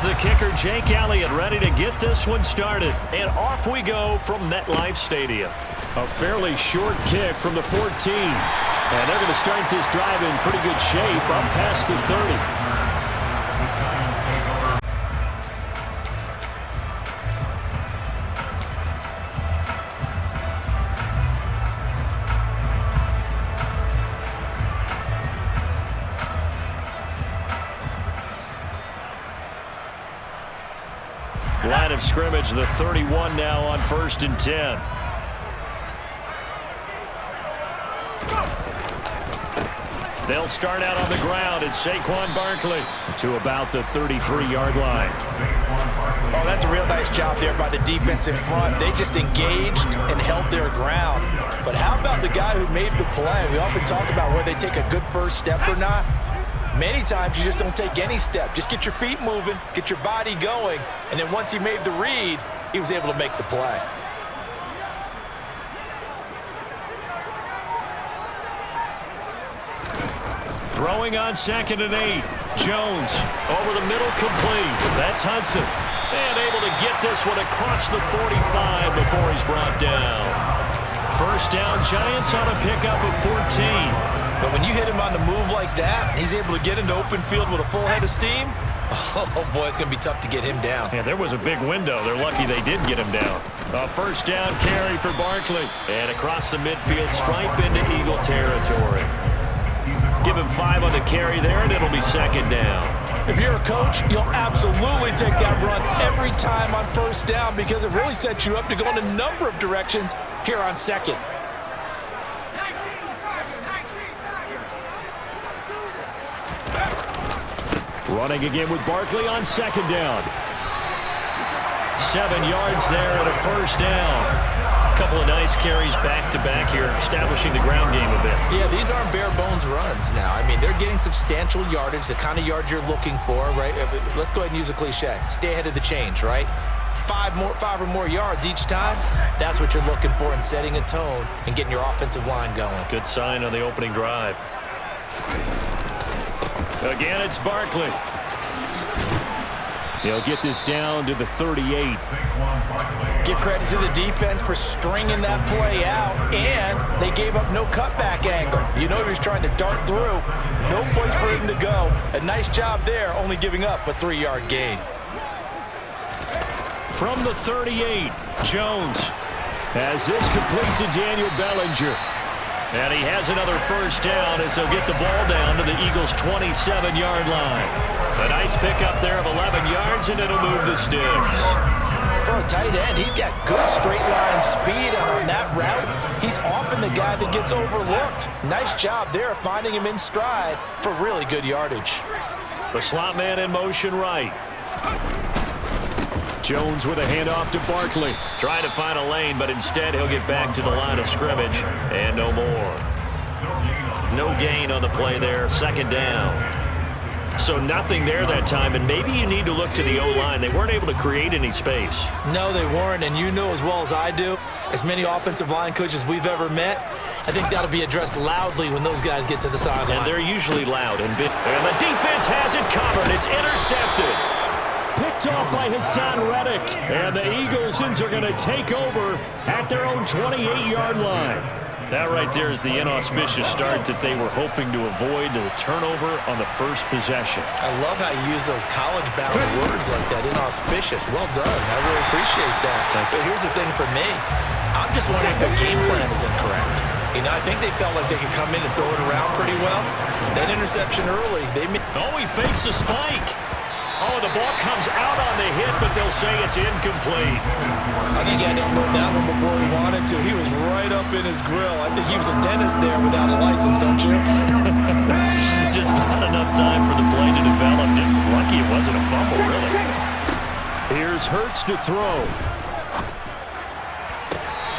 Here's the kicker, Jake Elliott, ready to get this one started. And off we go from MetLife Stadium. A fairly short kick from the 14. And they're going to start this drive in pretty good shape up past the 30. Line of scrimmage, the 31 now on 1st and 10. They'll start out on the ground. It's Saquon Barkley to about the 33-yard line. Oh, that's a real nice job there by the defense in front. They just engaged and held their ground. But how about the guy who made the play? We often talk about whether they take a good first step or not. Many times you just don't take any step. Just get your feet moving, get your body going, and then once he made the read, he was able to make the play. Throwing on 2nd and 8. Jones over the middle, complete. That's Hudson. And able to get this one across the 45 before he's brought down. First down, Giants on a pickup of 14. But when you hit him on the move like that, he's able to get into open field with a full head of steam, oh boy, it's going to be tough to get him down. Yeah, there was a big window. They're lucky they did get him down. A first down carry for Barkley. And across the midfield, stripe into Eagle territory. Give him 5 on the carry there, and it'll be 2nd down. If you're a coach, you'll absolutely take that run every time on first down because it really sets you up to go in a number of directions here on 2nd. Running again with Barkley on 2nd down. 7 yards there and a first down. A couple of nice carries back-to-back here, establishing the ground game a bit. Yeah, these aren't bare-bones runs now. I mean, they're getting substantial yardage, the kind of yards you're looking for, right? Let's go ahead and use a cliche. Stay ahead of the change, right? 5 or more yards each time. That's what you're looking for in setting a tone and getting your offensive line going. Good sign on the opening drive. Again, it's Barkley. He'll get this down to the 38. Give credit to the defense for stringing that play out, and they gave up no cutback angle. You know he was trying to dart through. No place for him to go. A nice job there, only giving up a 3-yard gain. From the 38, Jones has this complete to Daniel Bellinger. And he has another first down as he'll get the ball down to the Eagles' 27-yard line. A nice pickup there of 11 yards, and it'll move the sticks. For a tight end, he's got good straight line speed, and on that route, he's often the guy that gets overlooked. Nice job there finding him in stride for really good yardage. The slot man in motion right. Jones with a handoff to Barkley. Trying to find a lane, but instead he'll get back to the line of scrimmage. And no more. No gain on the play there. 2nd down. So nothing there that time, and maybe you need to look to the O-line. They weren't able to create any space. No, they weren't, and you know as well as I do, as many offensive line coaches we've ever met, I think that'll be addressed loudly when those guys get to the sideline. And they're usually loud. And the defense has it covered. It's intercepted. Picked off by Hassan Reddick. And the Eaglesons are going to take over at their own 28-yard line. That right there is the inauspicious start that they were hoping to avoid, the turnover on the first possession. I love how you use those college-bound words like that, inauspicious. Well done. I really appreciate that. But here's the thing for me. I'm just wondering if their game plan is incorrect. You know, I think they felt like they could come in and throw it around pretty well. That interception early, they made... Oh, he fakes a spike. Oh, the ball comes out on the hit, but they'll say it's incomplete. I think he had to unload that one before he wanted to. He was right up in his grill. I think he was a dentist there without a license, don't you? Just not enough time for the play to develop. Just lucky it wasn't a fumble, really. Here's Hurts to throw.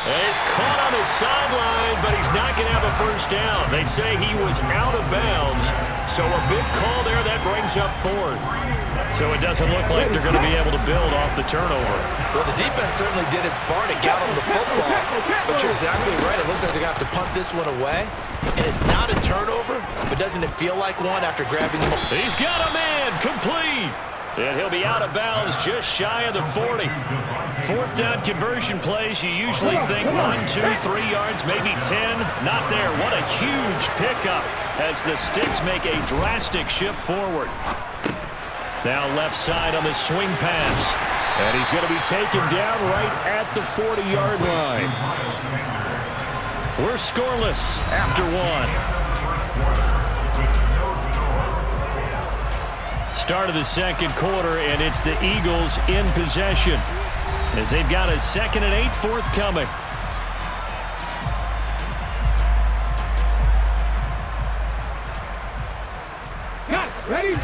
He's caught on his sideline, but he's not going to have a first down. They say he was out of bounds, so a big call there that brings up 4th. So it doesn't look like they're going to be able to build off the turnover. Well, the defense certainly did its part to get them the football. But you're exactly right. It looks like they're going to have to punt this one away. And it's not a turnover, but doesn't it feel like one after grabbing him? He's got a man. Complete. And he'll be out of bounds just shy of the 40. Fourth down conversion plays, you usually think 1, 2, 3 yards, maybe 10. Not there. What a huge pickup as the Sticks make a drastic shift forward. Now left side on the swing pass. And he's going to be taken down right at the 40-yard line. We're scoreless after one. Start of the second quarter, and it's the Eagles in possession as they've got a 2nd and 8 forthcoming. Ready?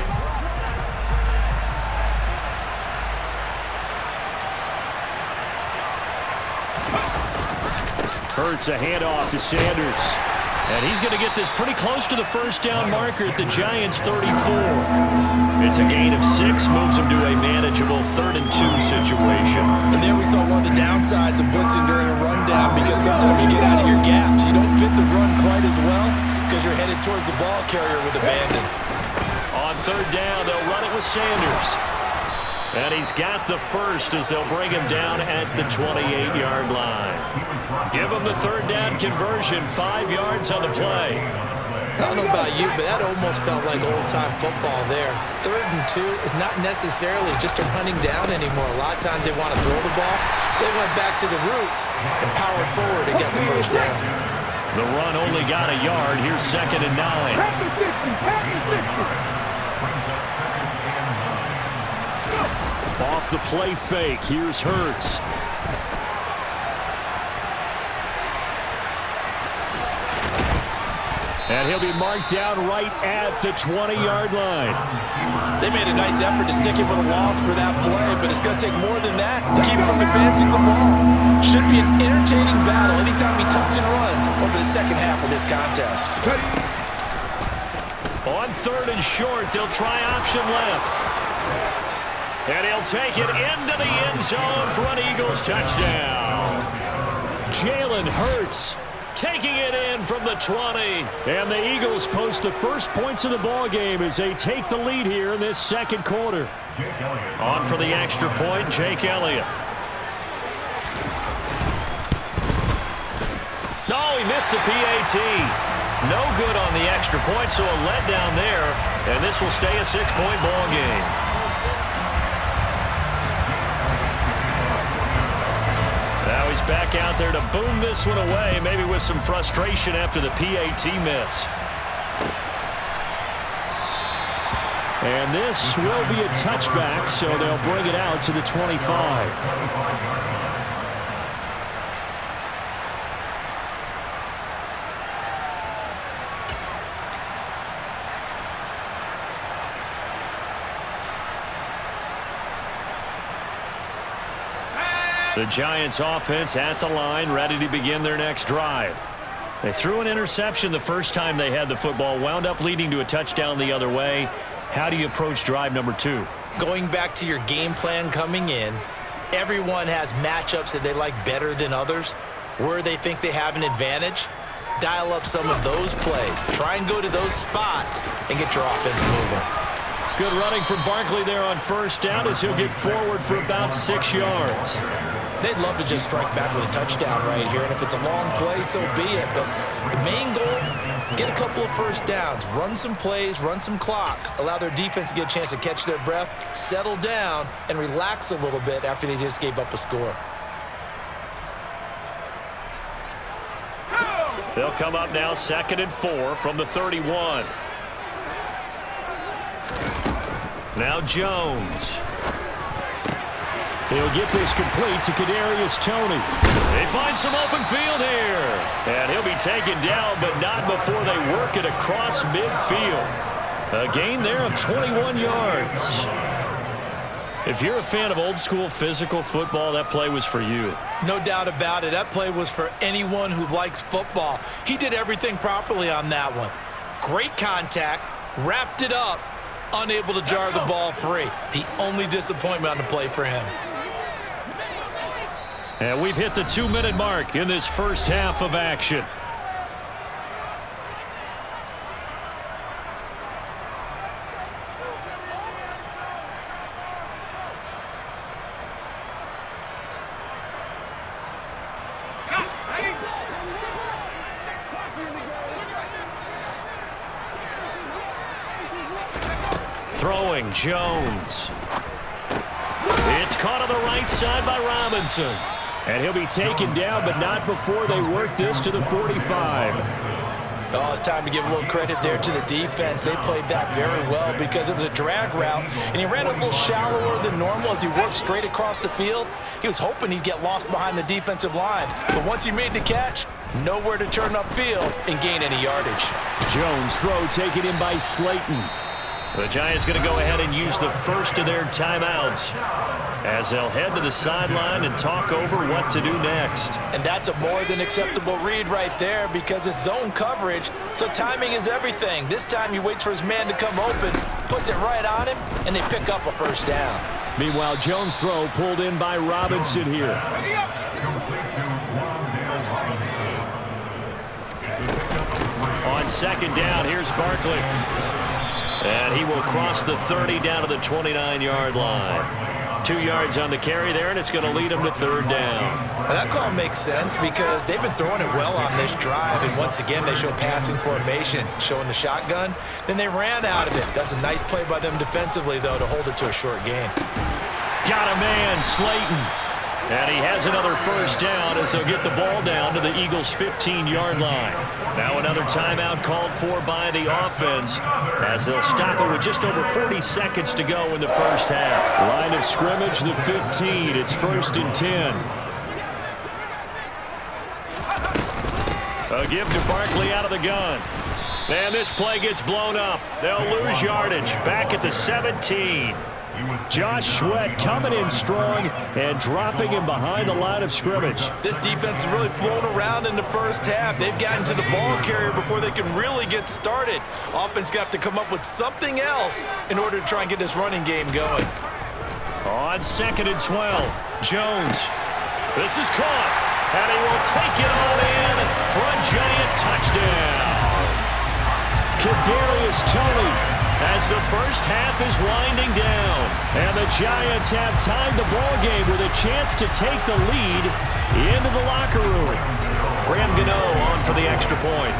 Hurts a handoff to Sanders. And he's going to get this pretty close to the first down marker at the Giants' 34. It's a gain of 6, moves him to a manageable 3rd and 2 situation. And there we saw one of the downsides of blitzing during a rundown, because sometimes you get out of your gaps. You don't fit the run quite as well because you're headed towards the ball carrier with abandon. On 3rd down, they'll run it with Sanders. And he's got the first as they'll bring him down at the 28-yard line. Give him the 3rd down conversion, 5 yards on the play. I don't know about you, but that almost felt like old-time football there. 3rd and 2 is not necessarily just a running down anymore. A lot of times they want to throw the ball. They went back to the roots and powered forward and got the first down. The run only got a yard. Here's 2nd and 9. Off the play fake, here's Hurts. And he'll be marked down right at the 20-yard line. They made a nice effort to stick him with a loss for that play, but it's going to take more than that to keep him from advancing the ball. Should be an entertaining battle anytime he tucks and runs over the second half of this contest. On 3rd and short, they'll try option left. And he'll take it into the end zone for an Eagles touchdown. Jalen Hurts taking it in from the 20. And the Eagles post the first points of the ball game as they take the lead here in this second quarter. On for the extra point, Jake Elliott. No, he missed the PAT. No good on the extra point, so a letdown there. And this will stay a 6-point ball game. Now he's back out there to boom this one away, maybe with some frustration after the PAT miss. And this will be a touchback, so they'll bring it out to the 25. The Giants offense at the line, ready to begin their next drive. They threw an interception the first time they had the football, wound up leading to a touchdown the other way. How do you approach drive number 2? Going back to your game plan coming in, everyone has matchups that they like better than others. Where they think they have an advantage, dial up some of those plays. Try and go to those spots and get your offense moving. Good running from Barkley there on 1st down as he'll get forward for about 6 yards. They'd love to just strike back with a touchdown right here, and if it's a long play, so be it. But the main goal, get a couple of first downs, run some plays, run some clock, allow their defense to get a chance to catch their breath, settle down, and relax a little bit after they just gave up a score. They'll come up now 2nd and 4 from the 31. Now Jones. He'll get this complete to Kadarius Toney. They find some open field here. And he'll be taken down, but not before they work it across midfield. A gain there of 21 yards. If you're a fan of old-school physical football, that play was for you. No doubt about it. That play was for anyone who likes football. He did everything properly on that one. Great contact, wrapped it up, unable to jar the ball free. The only disappointment on the play for him. And we've hit the 2-minute mark in this first half of action. Throwing, Jones. It's caught on the right side by Robinson. And he'll be taken down, but not before they work this to the 45. Oh, it's time to give a little credit there to the defense. They played that very well because it was a drag route, and he ran a little shallower than normal as he worked straight across the field. He was hoping he'd get lost behind the defensive line, but once he made the catch, nowhere to turn upfield and gain any yardage. Jones throw taken in by Slayton. The Giants going to go ahead and use the first of their timeouts as they'll head to the sideline and talk over what to do next. And that's a more than acceptable read right there because it's zone coverage, so timing is everything. This time he waits for his man to come open, puts it right on him, and they pick up a first down. Meanwhile, Jones' throw pulled in by Robinson here. On second down, here's Barkley. And he will cross the 30 down to the 29-yard line. 2 yards on the carry there, and it's going to lead him to third down. Well, that call makes sense because they've been throwing it well on this drive, and once again they show passing formation, showing the shotgun. Then they ran out of it. That's a nice play by them defensively, though, to hold it to a short gain. Got a man, Slayton. And he has another first down as they'll get the ball down to the Eagles' 15-yard line. Now another timeout called for by the offense as they'll stop it with just over 40 seconds to go in the first half. Line of scrimmage, the 15. It's 1st and 10. A give to Barkley out of the gun. And this play gets blown up. They'll lose yardage back at the 17. Josh Sweat coming in strong and dropping him behind the line of scrimmage. This defense has really flown around in the first half. They've gotten to the ball carrier before they can really get started. Offense got to come up with something else in order to try and get this running game going. On 2nd and 12, Jones. This is caught, and he will take it all in for a Giant touchdown. Kadarius Toney as the first half is winding down. And the Giants have tied the ball game with a chance to take the lead into the locker room. Graham Gano on for the extra point.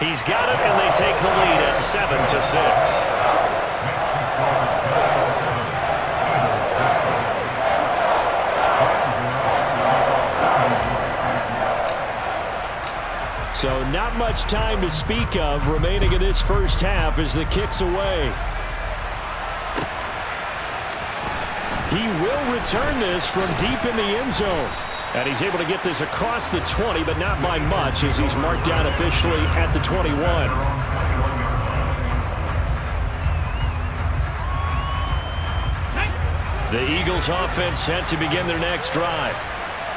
He's got it, and they take the lead at 7-6. So not much time to speak of remaining in this first half as the kick's away. He will return this from deep in the end zone. And he's able to get this across the 20, but not by much as he's marked down officially at the 21. The Eagles offense set to begin their next drive.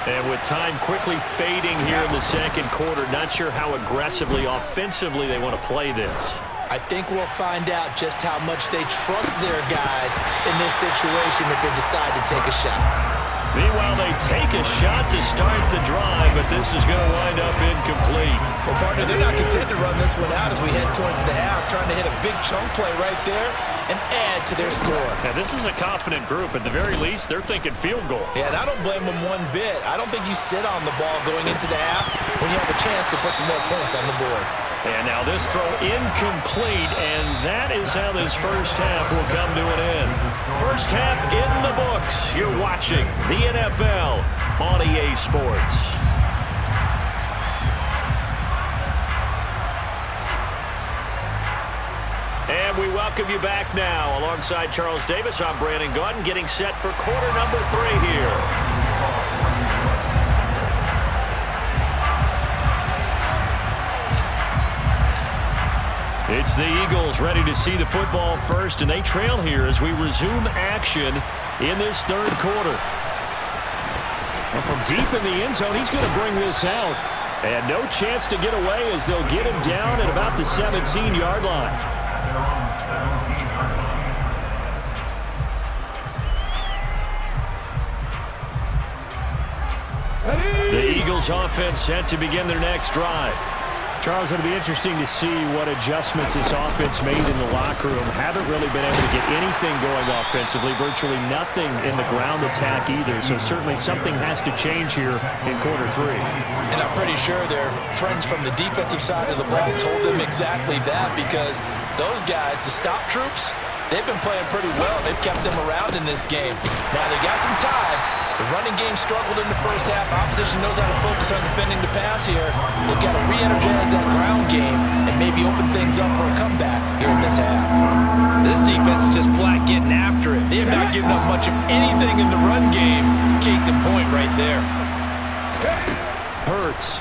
And with time quickly fading here in the second quarter, not sure how aggressively, offensively they want to play this. I think we'll find out just how much they trust their guys in this situation if they decide to take a shot. Meanwhile, they take a shot to start the drive, but this is going to wind up incomplete. Well, partner, they're not content to run this one out as we head towards the half, trying to hit a big chunk play right there and add to their score. Now, this is a confident group. At the very least, they're thinking field goal. Yeah, and I don't blame them one bit. I don't think you sit on the ball going into the half when you have a chance to put some more points on the board. And now this throw incomplete, and that is how this first half will come to an end. First half in the books. You're watching the NFL on EA Sports. And we welcome you back now. Alongside Charles Davis, I'm Brandon Gaudin, getting set for quarter number 3 here. It's the Eagles ready to see the football first, and they trail here as we resume action in this third quarter. And from deep in the end zone, he's going to bring this out. And no chance to get away as they'll get him down at about the 17-yard line. The Eagles offense set to begin their next drive. Charles, it'll be interesting to see what adjustments this offense made in the locker room. Haven't really been able to get anything going offensively, virtually nothing in the ground attack either. So certainly something has to change here in quarter 3. And I'm pretty sure their friends from the defensive side of the ball told them exactly that, because those guys, the stop troops, they've been playing pretty well. They've kept them around in this game. Now they got some time. The running game struggled in the first half. Opposition knows how to focus on defending the pass here. They've got to re-energize that ground game and maybe open things up for a comeback here in this half. This defense is just flat getting after it. They have not given up much of anything in the run game. Case in point right there. Hurts.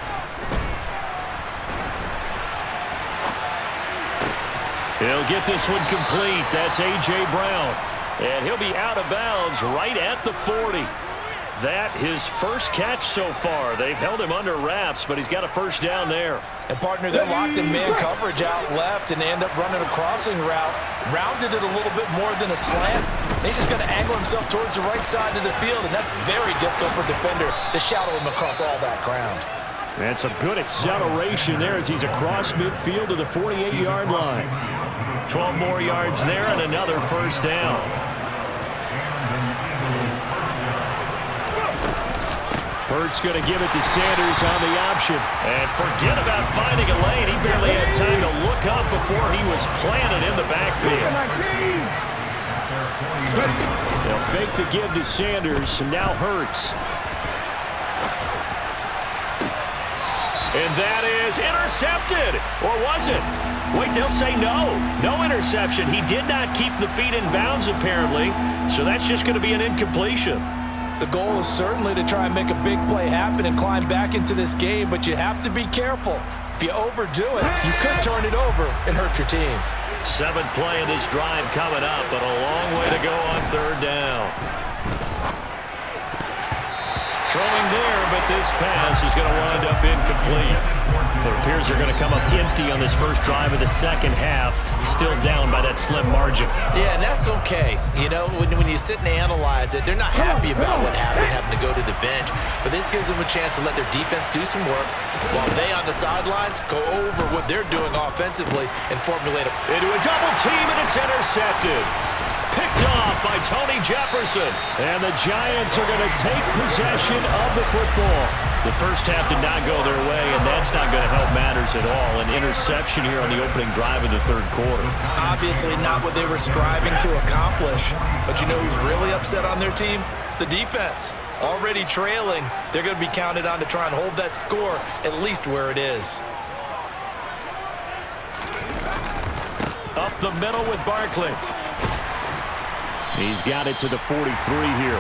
He'll get this one complete. That's A.J. Brown. And he'll be out of bounds right at the 40. That his first catch so far. They've held him under wraps, but he's got a first down there. And partner, they're locked in man coverage out left, and they end up running a crossing route. Rounded it a little bit more than a slant. He's just going to angle himself towards the right side of the field, and that's very difficult for a defender to shadow him across all that ground. That's a good acceleration there as he's across midfield to the 48-yard line. 12 more yards there and another first down. Hurts going to give it to Sanders on the option. And forget about finding a lane. He barely had time to look up before he was planted in the backfield. They'll fake the give to Sanders, and now Hurts. And that is intercepted. Or was it? Wait, they'll say no. No interception. He did not keep the feet in bounds, apparently. So that's just going to be an incompletion. The goal is certainly to try and make a big play happen and climb back into this game, but you have to be careful. If you overdo it, you could turn it over and hurt your team. 7th play of this drive coming up, but a long way to go on 3rd down. Throwing there, but this pass is going to wind up incomplete. It appears they're going to come up empty on this first drive of the second half, still down by that slim margin. Yeah, and that's okay. You know, when you sit and analyze it, they're not happy about what happened, having to go to the bench. But this gives them a chance to let their defense do some work while they on the sidelines go over what they're doing offensively and formulate into a double team, and it's intercepted. Picked off by Tony Jefferson. And the Giants are going to take possession of the football. The first half did not go their way, and that's not going to help matters at all. An interception here on the opening drive of the 3rd quarter. Obviously not what they were striving to accomplish. But you know who's really upset on their team? The defense. Already trailing, they're going to be counted on to try and hold that score at least where it is. Up the middle with Barkley. He's got it to the 43 here.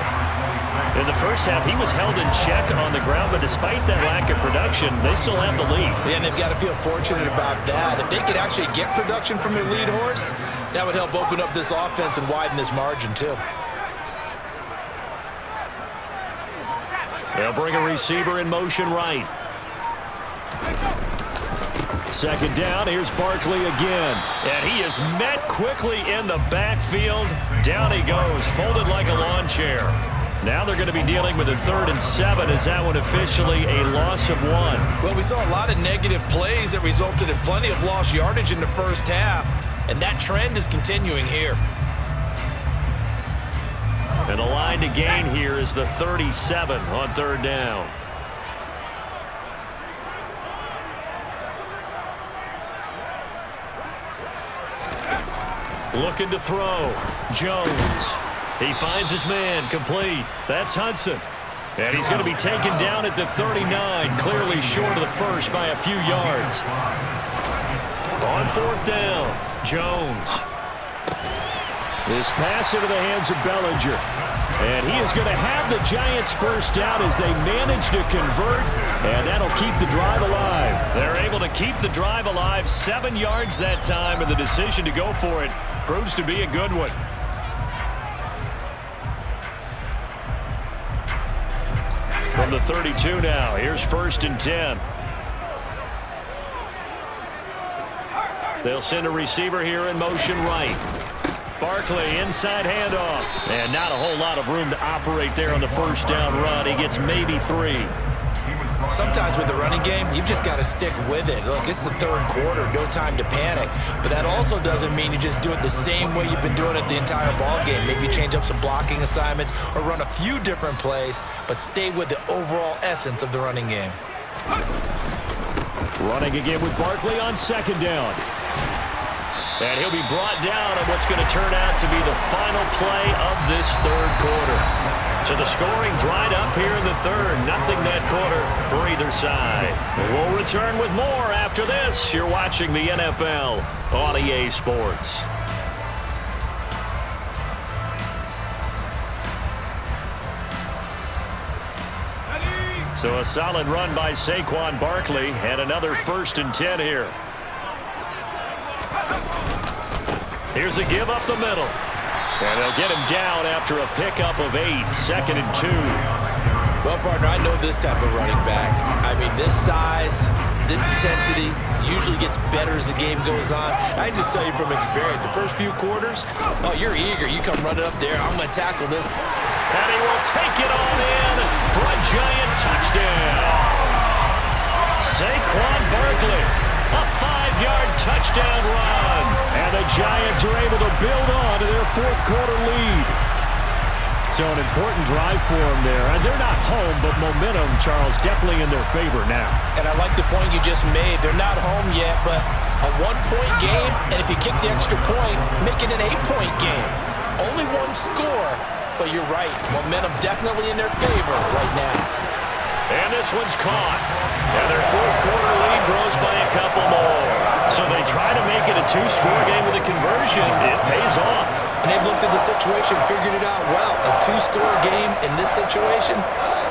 In the first half, he was held in check on the ground, but despite that lack of production, they still have the lead. Yeah, and they've got to feel fortunate about that. If they could actually get production from their lead horse, that would help open up this offense and widen this margin too. They'll bring a receiver in motion right. 2nd down, here's Barkley again. And he is met quickly in the backfield. Down he goes, folded like a lawn chair. Now they're going to be dealing with a 3rd and 7. Is that one officially a loss of 1? Well, we saw a lot of negative plays that resulted in plenty of lost yardage in the first half. And that trend is continuing here. And the line to gain here is the 37 on 3rd down. Looking to throw. Jones. He finds his man. Complete. That's Hudson. And he's going to be taken down at the 39. Clearly short of the first by a few yards. On 4th down. Jones. This pass into the hands of Bellinger. And he is going to have the Giants first down as they manage to convert, and that'll keep the drive alive. They're able to keep the drive alive, 7 yards that time, and the decision to go for it proves to be a good one. From the 32 now, here's 1st and 10. They'll send a receiver here in motion right. Barkley, inside handoff. And not a whole lot of room to operate there on the first down run. He gets maybe 3. Sometimes with the running game, you've just got to stick with it. Look, it's the third quarter, no time to panic. But that also doesn't mean you just do it the same way you've been doing it the entire ball game. Maybe change up some blocking assignments or run a few different plays, but stay with the overall essence of the running game. Running again with Barkley on second down. And he'll be brought down on what's going to turn out to be the final play of this third quarter. So the scoring dried up here in the third. Nothing that quarter for either side. We'll return with more after this. You're watching the NFL on EA Sports. So a solid run by Saquon Barkley and another 1st and 10 here. Here's a give up the middle. And they'll get him down after a pickup of 8, 2nd and 2. Well, partner, I know this type of running back. I mean, this size, this intensity usually gets better as the game goes on. I can just tell you from experience, the first few quarters, oh, you're eager. You come running up there. I'm going to tackle this. And he will take it on in for a giant touchdown. Saquon Barkley, a 5-yard touchdown run. And the Giants are able to build on to their 4th quarter lead. So an important drive for them there. And they're not home, but momentum, Charles, definitely in their favor now. And I like the point you just made. They're not home yet, but a 1-point game, and if you kick the extra point, make it an 8-point game. Only one score, but you're right. Momentum definitely in their favor right now. And this one's caught. And their 4th quarter lead grows by a couple more. So they try to make it a 2-score game with a conversion. It pays off. And they've looked at the situation, figured it out well. A 2-score game in this situation,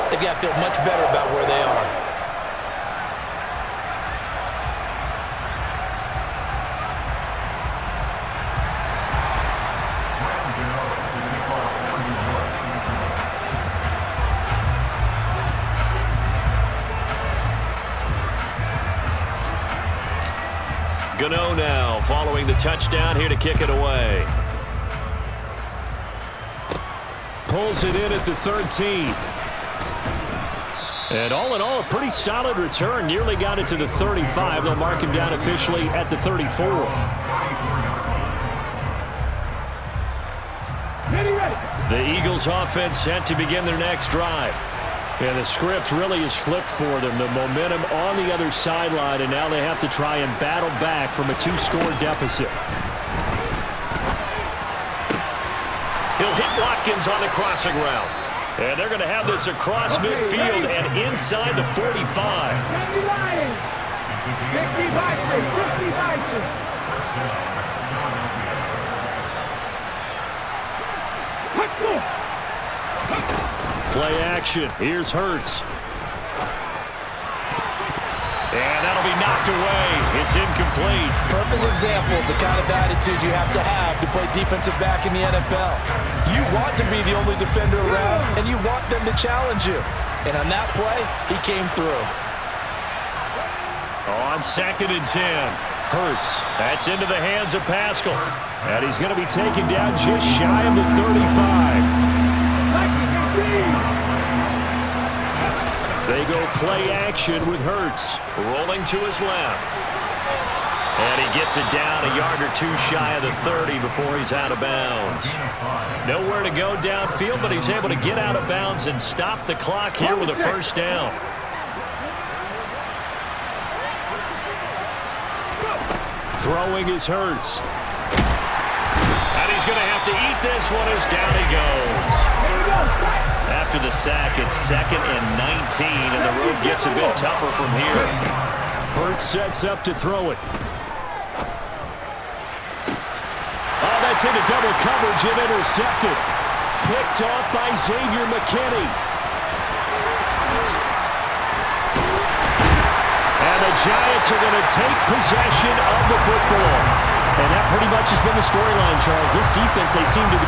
they've got to feel much better about where they are. Gano now following the touchdown here to kick it away. Pulls it in at the 13. And all in all, a pretty solid return. Nearly got it to the 35. They'll mark him down officially at the 34. The Eagles offense set to begin their next drive. And the script really is flipped for them. The momentum on the other sideline, and now they have to try and battle back from a 2-score deficit. He'll hit Watkins on the crossing route. And they're going to have this across midfield and inside the 45. 55. Play action. Here's Hurts. And that'll be knocked away. It's incomplete. Perfect example of the kind of attitude you have to play defensive back in the NFL. You want to be the only defender around, and you want them to challenge you. And on that play, he came through. On 2nd and 10. Hurts. That's into the hands of Pascal. And he's going to be taken down just shy of the 35. They go play action with Hurts. Rolling to his left. And he gets it down a yard or 2 shy of the 30 before he's out of bounds. Nowhere to go downfield, but he's able to get out of bounds and stop the clock here with a 1st down. Throwing is Hurts. And he's going to have to eat this one as down he goes. After the sack, it's 2nd and 19, and the road gets a bit tougher from here. Hurts sets up to throw it. Oh, that's into double coverage and intercepted. Picked off by Xavier McKinney. And the Giants are going to take possession of the football. And that pretty much has been the storyline, Charles. This defense, they seem to be...